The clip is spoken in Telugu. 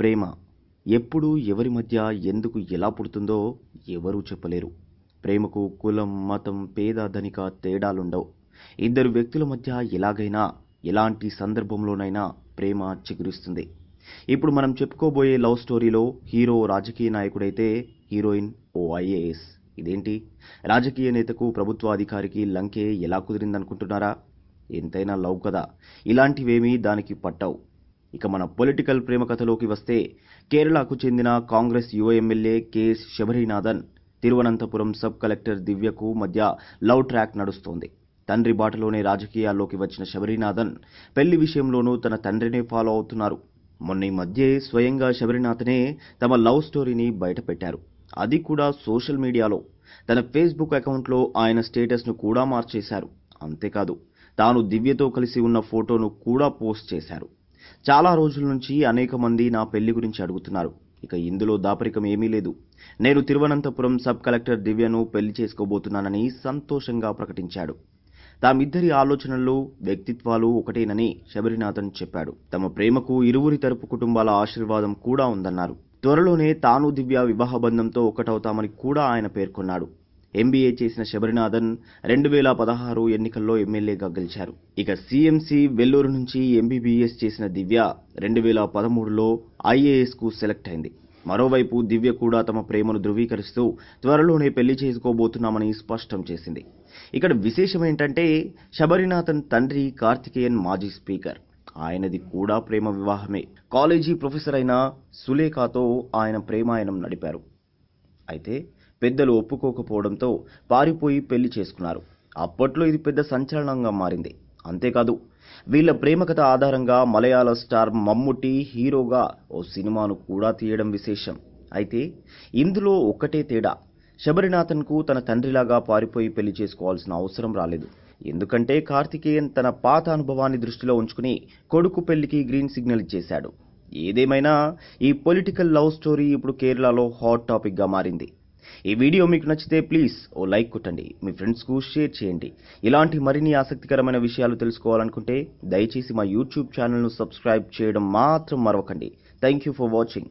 ప్రేమ ఎప్పుడు ఎవరి మధ్య ఎందుకు ఎలా పుడుతుందో ఎవరూ చెప్పలేరు. ప్రేమకు కులం, మతం, పేద, ధనిక తేడాలుండవు. ఇద్దరు వ్యక్తుల మధ్య ఎలాగైనా ఎలాంటి సందర్భంలోనైనా ప్రేమ చిగురిస్తుంది. ఇప్పుడు మనం చెప్పుకోబోయే లవ్ స్టోరీలో హీరో రాజకీయ నాయకుడైతే హీరోయిన్ ఓ ఐఏఎస్. ఇదేంటి, రాజకీయ నేతకు ప్రభుత్వ అధికారికి లంకే ఎలా కుదిరిందనుకుంటున్నారా? ఎంతైనా లవ్ కదా, ఇలాంటివేమీ దానికి పట్టవు. ఇక మన పొలిటికల్ ప్రేమ కథలోకి వస్తే, కేరళకు చెందిన కాంగ్రెస్ యువ MLA KS Sabarinathan, Thiruvananthapuram sub collector దివ్యకు మధ్య లవ్ ట్రాక్ నడుస్తోంది. తండ్రి బాటలోనే రాజకీయాల్లోకి వచ్చిన శబరినాథన్ పెళ్లి విషయంలోనూ తన తండ్రినే ఫాలో అవుతున్నారు. మొన్న ఈ మధ్యే స్వయంగా శబరినాథనే తమ లవ్ స్టోరీని బయటపెట్టారు. అది కూడా సోషల్ మీడియాలో. తన ఫేస్బుక్ అకౌంట్లో ఆయన స్టేటస్ను కూడా మార్చేశారు. అంతేకాదు, తాను దివ్యతో కలిసి ఉన్న ఫోటోను కూడా పోస్ట్ చేశారు. చాలా రోజుల నుంచి అనేక మంది నా పెళ్లి గురించి అడుగుతున్నారు. ఇక ఇందులో దాపరికం ఏమీ లేదు. నేను తిరువనంతపురం సబ్ కలెక్టర్ దివ్యను పెళ్లి చేసుకోబోతున్నానని సంతోషంగా ప్రకటించాడు. తామిద్దరి ఆలోచనలు, వ్యక్తిత్వాలు ఒకటేనని శబరినాథన్ చెప్పాడు. తమ ప్రేమకు ఇరువురి తరపు కుటుంబాల ఆశీర్వాదం కూడా ఉందన్నారు. త్వరలోనే తాను దివ్య వివాహ బంధంతో ఒకటవుతామని కూడా ఆయన పేర్కొన్నాడు. ఎంబీఏ చేసిన శబరినాథన్ 2016 ఎన్నికల్లో ఎమ్మెల్యేగా గెలిచారు. ఇక సీఎంసీ వెల్లూరు నుంచి ఎంబీబీఎస్ చేసిన దివ్య 2013లో ఐఏఎస్కు సెలెక్ట్ అయింది. మరోవైపు దివ్య కూడా తమ ప్రేమను ధృవీకరిస్తూ త్వరలోనే పెళ్లి చేసుకోబోతున్నామని స్పష్టం చేసింది. ఇక్కడ విశేషం ఏంటంటే, శబరినాథన్ తండ్రి కార్తికేయన్ మాజీ స్పీకర్. ఆయనది కూడా ప్రేమ వివాహమే. కాలేజీ ప్రొఫెసర్ అయిన సులేఖతో ఆయన ప్రేమాయణం నడిపారు. అయితే పెద్దలు ఒప్పుకోకపోవడంతో పారిపోయి పెళ్లి చేసుకున్నారు. అప్పట్లో ఇది పెద్ద సంచలనంగా మారింది. అంతేకాదు, వీళ్ల ప్రేమ కథ ఆధారంగా మలయాళ స్టార్ మమ్ముట్టి హీరోగా ఓ సినిమాను కూడా తీయడం విశేషం. అయితే ఇందులో ఒక్కటే తేడా, శబరినాథన్కు తన తండ్రిలాగా పారిపోయి పెళ్లి చేసుకోవాల్సిన అవసరం రాలేదు. ఎందుకంటే కార్తికేయన్ తన పాత అనుభవాన్ని దృష్టిలో ఉంచుకుని కొడుకు పెళ్లికి గ్రీన్ సిగ్నల్ ఇచ్చేశాడు. ఏదేమైనా ఈ పొలిటికల్ లవ్ స్టోరీ ఇప్పుడు కేరళలో హాట్ టాపిక్గా మారింది. ఈ వీడియో మీకు నచ్చితే ప్లీజ్ ఓ లైక్ కొట్టండి, మీ ఫ్రెండ్స్కు షేర్ చేయండి. ఇలాంటి మరిన్ని ఆసక్తికరమైన విషయాలు తెలుసుకోవాలనుకుంటే దయచేసి మా యూట్యూబ్ ఛానల్ను సబ్స్క్రైబ్ చేయడం మాత్రం మరవకండి. Thank you for watching.